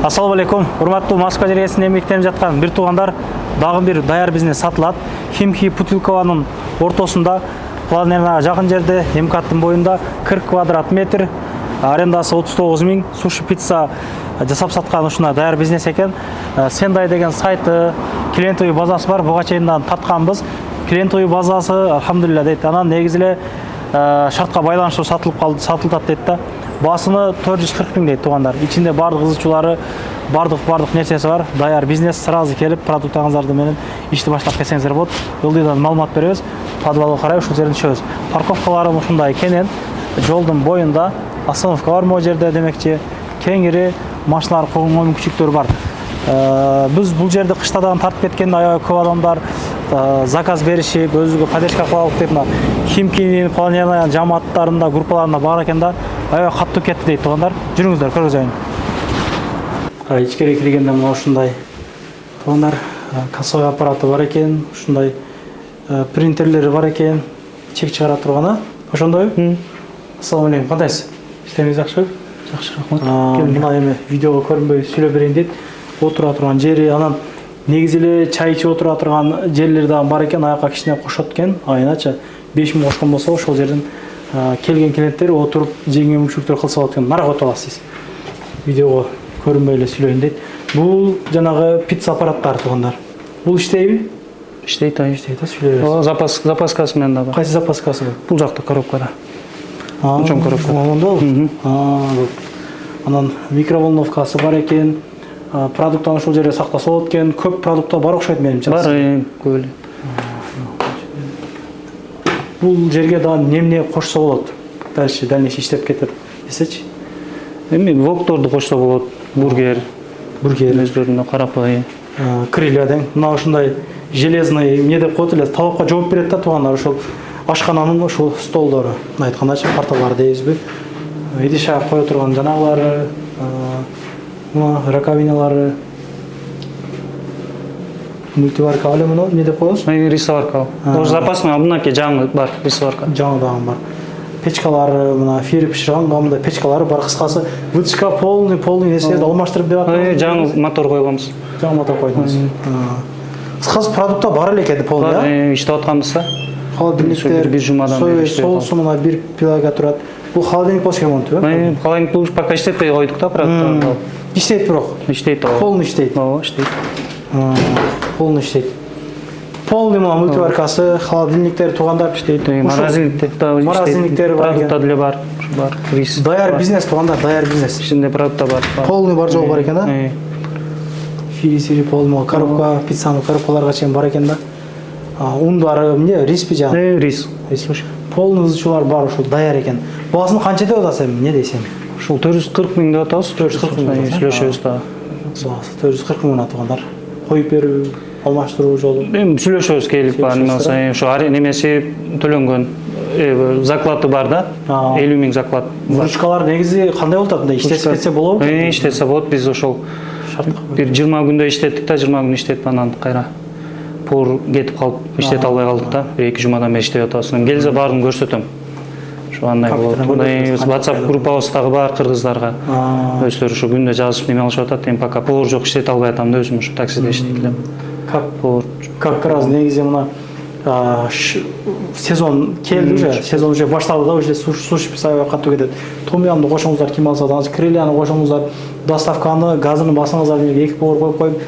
Ассаламу алейкум. Урматтуу Москва жергесинде эмгектенип жаткан бир туугандар, дагы бир даяр бизнес сатылат. Химки Путилкованын ортосунда, планерага жакын жерде, МКАДтын боюнда 40 квадрат метр, арендасы 39 000, суши пицца жасап саткан ушуна даяр бизнес экен. Сендай деген сайты, клиенттүү базасы бар. Буга чейин татканбыз. Клиенттүү базасы алхамдулилля дейт. Анан негизи эле шартка байланыштуу сатылат дейт да. Басыны 440 000 дейт туугандар. Ичинде бардык кызычуулары, бардык нерсеси бар. Даяр бизнес сразу келип, продуктыңыздарды менен ишти баштап кетсеңиздер болот. Ылдыйдан маалымат беребиз. Подвалга карай ушул жерден түшөбүз. Парковкалары ушундай кенен, жолдун боюнда остановка бар могу жерде демекчи. Кеңири машиналар койгонго мүмкүнчүлүктөр бар. Биз бул жерде кышта дагы тартып кеткенде аябай көп адамдар заказ беришип, өзүгө поддержка кылалык деп Химкинин планерная жамааттарында, группаларында бар экен да, аябай каттуу кетти дейт туугандар. Жүрүңүздөр, көргөзөйүн. Ичкери киргенде мына ушундай туугандар кассовый аппараты бар экен, ушундай принтерлери бар экен, чек чыгара турган, ошондойбу? Ассаламу алейкум, кандайсыз? Иштериңиз жакшыбы? Жакшы, рахмат. Мына эми видеого көрүнбөй сүйлөп берейин дейт. Отура турган жери, анан негизи эле чай ичип отура турган жерлер дагы бар экен, аяка кичине кошот экен. Айнача 5000 кошкон болсо, ошол жерден келген клиенттер отуруп жеңил мүмкүнчүлүктөр кылса болот экен. Нарак өтүп аласыз. Видеого көрүнбөй эле сүйлөйүн дейт. Бул жанагы пицца аппараттары туугандар. Бул иштейби? Иштейт, иштейт, сүйлөй бересиз. Запаскасы менен да бар. Кайсы запаскасы бар? Бул жакта коробкада. Чоң коробка. Монда. Анан микроволновкасы бар экен. Продукттан ушул жерде сактаса болот экен. Көп продукта бар окшойт менимче. Бар, көп эле. Бул жерге дагы эмне кошсо болот? Дальше иштеп кетип десечи. Эми вокторду кошсо болот. Бургер өздөрүнө карап крылья дең. Мына ушундай железный эмне деп коет эле, талапка жооп берет да туугандар. Ошол ашкананын ушул столдору. Мына айткандачы порталар дейбизби? Идиша кое турган жанагылары, мына раковиналары, мультиварка эле муну эмне деп коебуз? Рисоварка. Ошо запасный мынакей жаңы бар, рисоварка. Жаңы дагы бар. Печкалары, мына фир пиширган мындай печкалары бар, кыскасы вытяжка полный нерселерди алмаштырып деп атат. Жаңы мотор койгонбуз. Жаңы мотор койдуңуз. Кыскасы продукта бар эле экен полный, да? Иштеп атканбызда. Холодильниктер, бир жумадан бери иштеп атат. Соусу мына бир пилага турат. Бул холодильник болуш керек болот, Холодильник болуш пока иштетпей койдук да, продукттарды. Иштейт бирок. Иштейт. Полный иштейт. Ооба, иштейт. Полный иштейт. Полный мына мультиваркасы, холодильниктер туугандар иштейт. Морозильниктер бар. Продукттар деле бар. Бар. Рис. Даяр бизнес туугандар, даяр бизнес. Ичинде продукттар бар. Полный бар жол бар экен да? Фири полный коробка, пиццанын коробкаларга чейин бар экен да. Ундары эмне, риспи жана? Рис. Полный ызычуулар бар, ушул даяр экен. Баасын канча деп атасыз эми, эмне дейсиң? Ушул 440 000 деп атабыз. 440 000 сүйлөшөбүз да. 440 000 туугандар. Коюп берүү, алмаштыруу жолу. Эми сүйлөшөбүз келип бар, ушу немеси төлөнгөн заклаты бар да. 50 000 заклат. Выручкалар негизи кандай болот анда? Иштесе кетсе болобу? Иштесе болот. Биз ошол бир 20 күндө иштеттик да, 20 күн иштетип анан кайра пор кетип калып иштете албай калдык да. 1-2 жумадан бери иштеп атабыз. Келсе баарын көрсөтөм. Ошо андай болот. WhatsApp группабыз дагы бар кыргыздарга. Өздөрү ошо күндө жазып неме алышып атат. Эми пока повар жок, иштете албай атам да, өзүм ошо таксиде иштейт элем. Как раз негизи мына сезон келди уже, сезон уже башталды да, уже суши пицца каттуу кетет. Томьямды кошуңуздар, ким алса да, крыльяны кошуңуздар, доставканы, газын басыңыздар, эки повар коюп,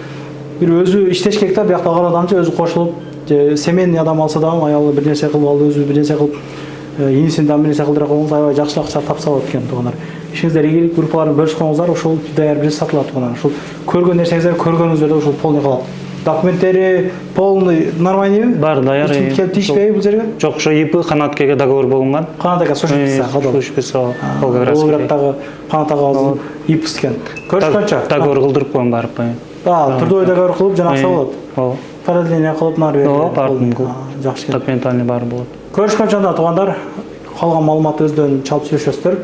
бир өзү иштеш керек да, биякта калган адамчы өзү кошулуп, семейный адам алса дагы аялы бир нерсе кылып алды, өзү бир нерсе кылып, инисин да бир нерсе кылдыра койгоңуз, аябай жакшы акча тапса болот экен туугандар. Ишиңиздер ийгилик группаларын бөлүшүп коюңуздар, ошол даяр бир сатылат туугандар. Ошол көргөн нерсеңиздер көргөнүңүздөрдө ошол полный калат. Документтери полный нормальныйбы? Бар, даяр. Келип тийишпейби бул жерге? Жок, ошо ИП Канаткеге договор болгон. Канатага суши пицца, Суши пицца, Волгоградтагы Канат агабыздын ИП экен. Көрүшкөнчө. Договор кылдырып койгон барып. Трудовой договор кылып жанакса болот. Ооба. Продление кылып нар берип. Ооба, жакшы экен. Документальный бар болот. Көрүшкөнчө анда туугандар, калган маалыматты өздөрүн чалып сүйлөшөсүздөр.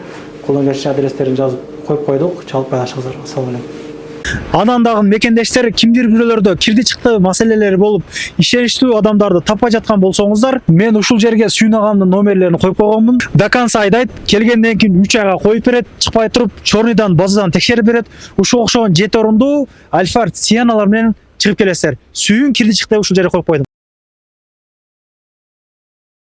Колдон келишинче адрестерин жазып коюп койдук. Чалып байлашыңыздар. Ассаламу алейкум. Анан дагы мекендештер кимдир бирөөлөрдө кирди чыкты маселелери болуп ишеничтүү адамдарды таппай жаткан болсоңуздар, мен ушул жерге Сүйүн агамдын номерлерин коюп койгонмун. До конца айдайт, келгенден кийин 3 айга коюп берет, чыкпай туруп чорныйдан базадан текшерип берет. Ушуга окшогон 7 орунду Альфард Сианалар менен чыгып келесиздер. Сүйүн кирди чыкты ушул жерге коюп койдум.